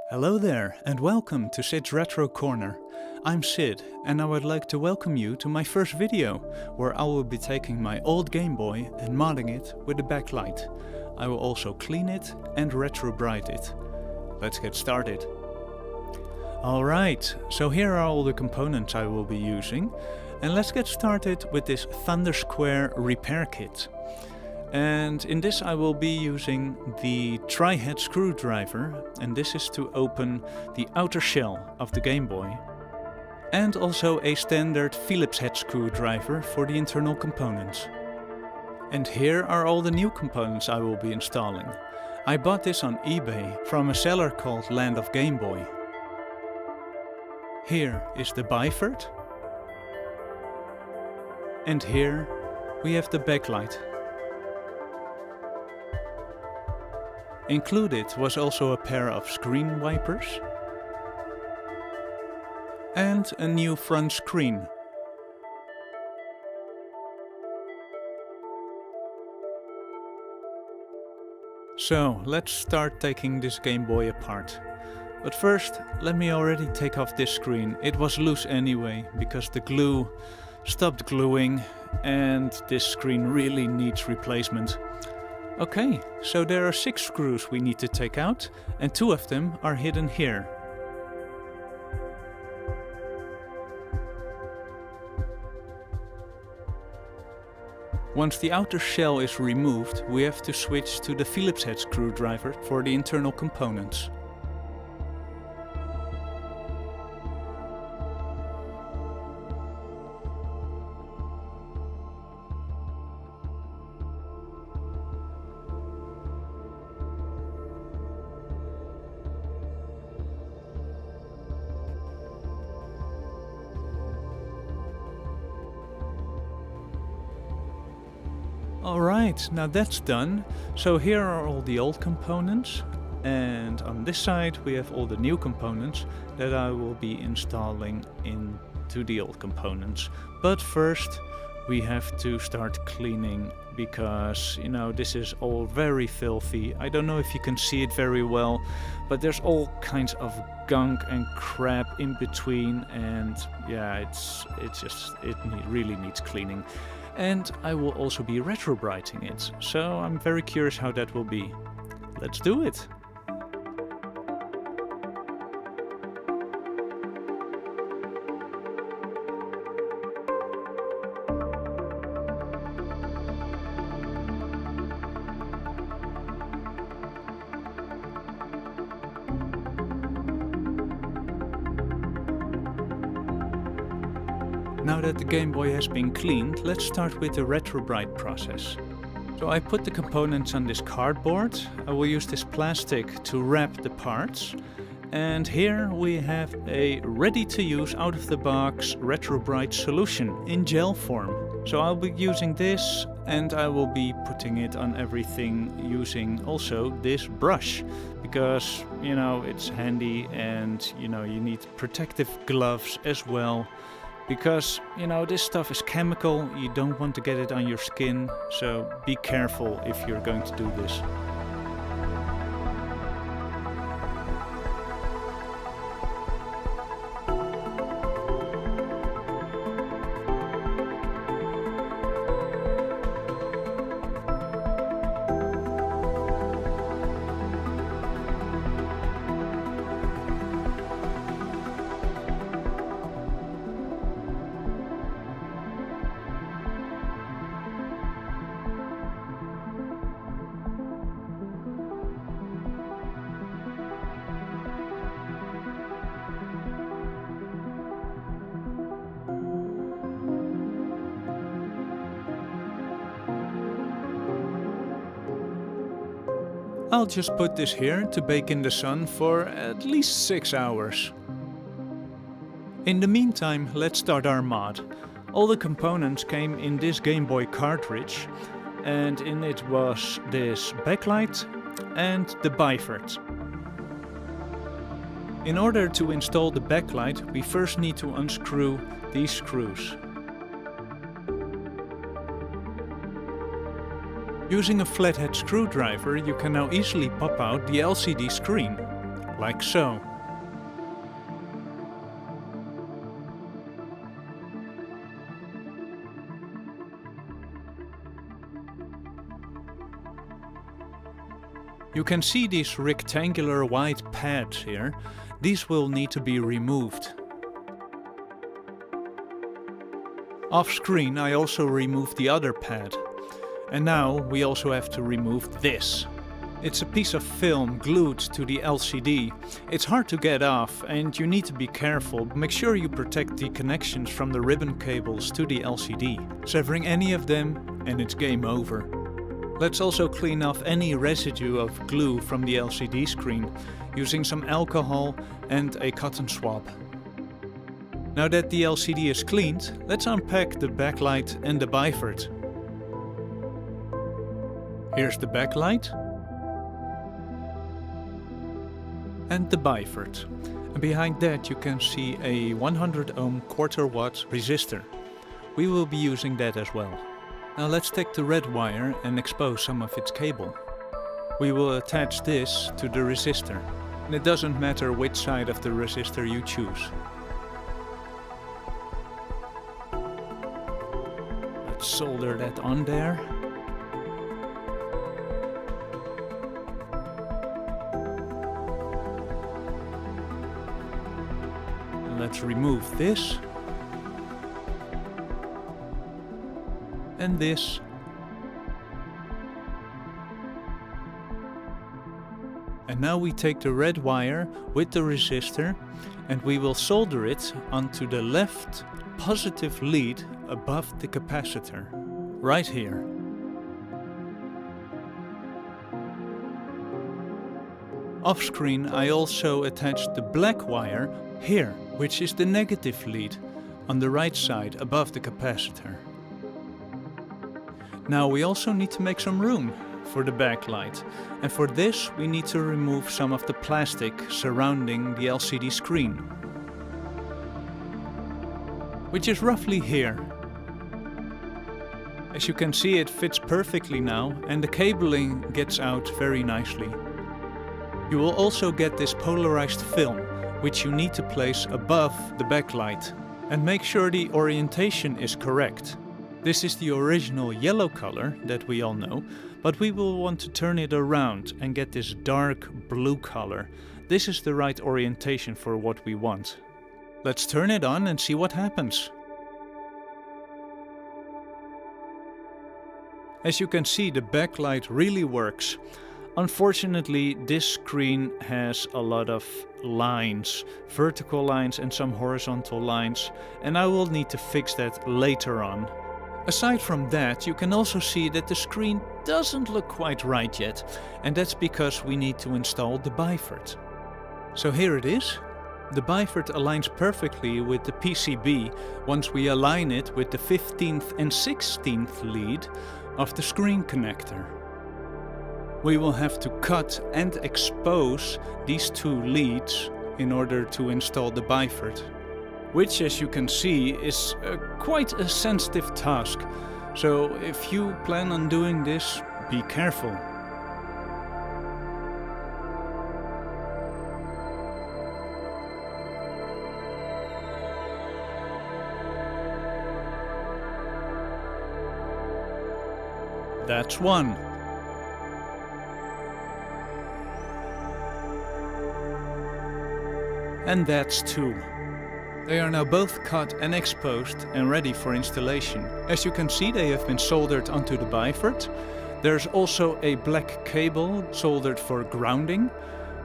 Hello there and welcome to Sid's Retro Corner. I'm Sid and I would like to welcome you to my first video where I will be taking my old Game Boy and modding it with a backlight. I will also clean it and retrobrite it. Let's get started. Alright, so here are all the components I will be using, and let's get started with this Thunder Square repair kit. And in this I will be using the tri-head screwdriver, and this is to open the outer shell of the Game Boy. And also a standard Phillips head screwdriver for the internal components. And here are all the new components I will be installing. I bought this on eBay from a seller called Land of Game Boy. Here is the Bivert. And here we have the backlight. Included was also a pair of screen wipers and a new front screen. So let's start taking this Game Boy apart. But first, let me already take off this screen. It was loose anyway, because the glue stopped gluing and this screen really needs replacement. Okay, so there are 6 screws we need to take out, and 2 of them are hidden here. Once the outer shell is removed, we have to switch to the Phillips head screwdriver for the internal components. Alright, now that's done. So here are all the old components, and on this side we have all the new components that I will be installing into the old components. But first we have to start cleaning, because you know, this is all very filthy. I don't know if you can see it very well, but there's all kinds of gunk and crap in between, and yeah, it really needs cleaning. And I will also be retrobriting it, so I'm very curious how that will be. Let's do it! Now that the Game Boy has been cleaned, let's start with the retrobrite process. So I put the components on this cardboard. I will use this plastic to wrap the parts. And here we have a ready-to-use out-of-the-box retrobrite solution in gel form. So I'll be using this, and I will be putting it on everything using also this brush. Because, you know, it's handy, and you know, you need protective gloves as well. Because, you know, this stuff is chemical, you don't want to get it on your skin, so be careful if you're going to do this. I'll just put this here to bake in the sun for at least 6 hours. In the meantime, let's start our mod. All the components came in this Game Boy cartridge, and in it was this backlight and the Bivert. In order to install the backlight, we first need to unscrew these screws. Using a flathead screwdriver, you can now easily pop out the LCD screen. like so. You can see these rectangular white pads here. These will need to be removed. Off screen I also removed the other pad. And now we also have to remove this. It's a piece of film glued to the LCD. It's hard to get off and you need to be careful. Make sure you protect the connections from the ribbon cables to the LCD. Severing any of them and it's game over. Let's also clean off any residue of glue from the LCD screen using some alcohol and a cotton swab. Now that the LCD is cleaned, let's unpack the backlight and the bivert. Here's the backlight and the bivert. And behind that you can see a 100 ohm quarter watt resistor. We will be using that as well. Now let's take the red wire and expose some of its cable. We will attach this to the resistor. And it doesn't matter which side of the resistor you choose. Let's solder that on there. And let's remove this. And this. And now we take the red wire with the resistor and we will solder it onto the left positive lead above the capacitor, right here. Off screen I also attached the black wire here, which is the negative lead on the right side above the capacitor. Now we also need to make some room for the backlight, and for this we need to remove some of the plastic surrounding the LCD screen, which is roughly here. As you can see, it fits perfectly now and the cabling gets out very nicely. You will also get this polarized film, which you need to place above the backlight, and make sure the orientation is correct. This is the original yellow color that we all know, but we will want to turn it around and get this dark blue color. This is the right orientation for what we want. Let's turn it on and see what happens. As you can see, the backlight really works. Unfortunately, this screen has a lot of lines, vertical lines and some horizontal lines, and I will need to fix that later on. Aside from that, you can also see that the screen doesn't look quite right yet, and that's because we need to install the bivert. So here it is. The bivert aligns perfectly with the PCB once we align it with the 15th and 16th lead of the screen connector. We will have to cut and expose these two leads in order to install the bivert, which, as you can see, is quite a sensitive task. So if you plan on doing this, be careful. That's one. And that's two. They are now both cut and exposed and ready for installation. As you can see, they have been soldered onto the bivert. There's also a black cable soldered for grounding.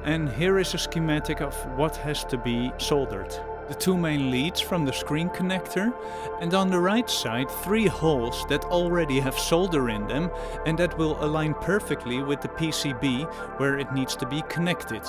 And here is a schematic of what has to be soldered. The two main leads from the screen connector, and on the right side 3 holes that already have solder in them and that will align perfectly with the PCB where it needs to be connected.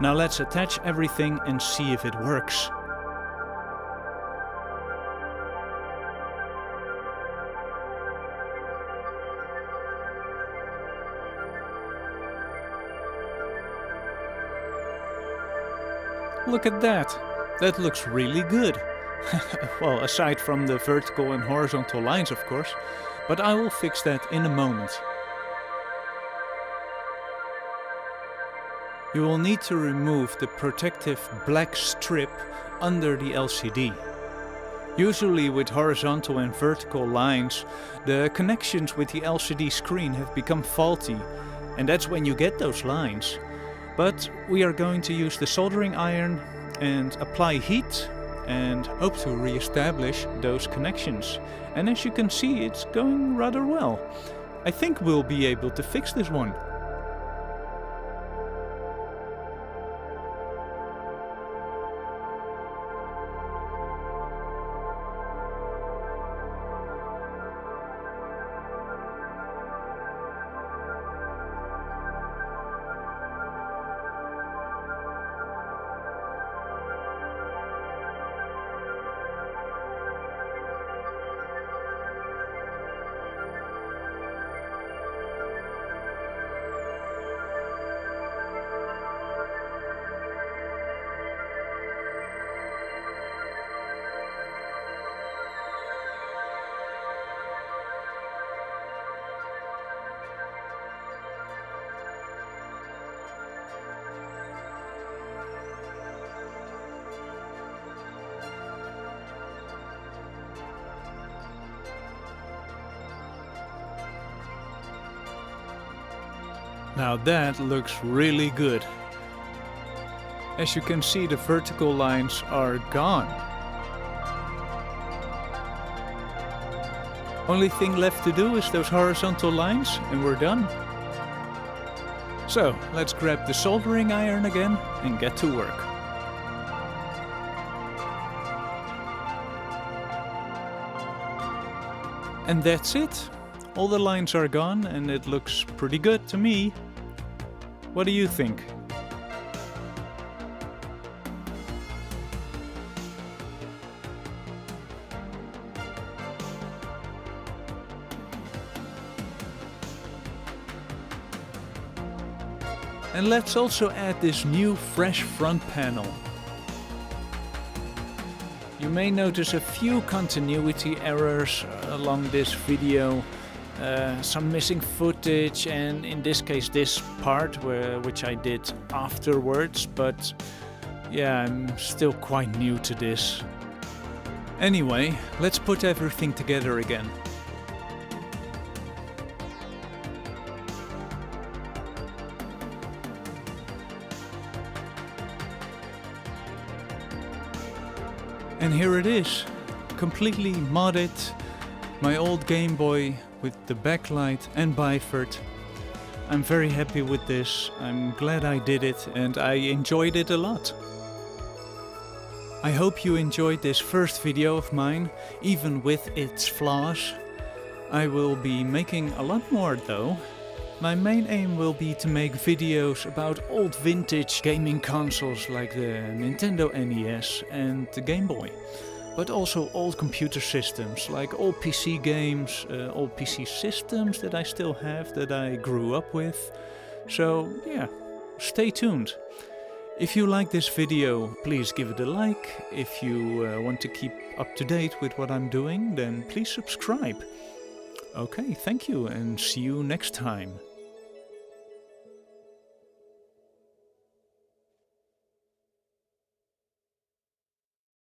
Now let's attach everything and see if it works. Look at that! That looks really good! Well, aside from the vertical and horizontal lines, of course, but I will fix that in a moment. you will need to remove the protective black strip under the LCD. Usually with horizontal and vertical lines, the connections with the LCD screen have become faulty, and that's when you get those lines. But we are going to use the soldering iron and apply heat and hope to re-establish those connections. And as you can see, it's going rather well. I think we'll be able to fix this one. Now that looks really good. As you can see, the vertical lines are gone. Only thing left to do is those horizontal lines and we're done. So let's grab the soldering iron again and get to work. And that's it. All the lines are gone and it looks pretty good to me. What do you think? And let's also add this new fresh front panel. You may notice a few continuity errors along this video. Some missing footage, and in this case this part which I did afterwards, but yeah, I'm still quite new to this. Anyway, let's put everything together again. And here it is, completely modded, my old Game Boy with the backlight and Bivert. I'm very happy with this, I'm glad I did it and I enjoyed it a lot. I hope you enjoyed this first video of mine, even with its flaws. I will be making a lot more though. My main aim will be to make videos about old vintage gaming consoles like the Nintendo NES and the Game Boy. But also old computer systems, like old PC games, old PC systems that I still have, that I grew up with. So yeah, stay tuned. If you like this video, please give it a like. If you want to keep up to date with what I'm doing, then please subscribe. Okay, thank you and see you next time.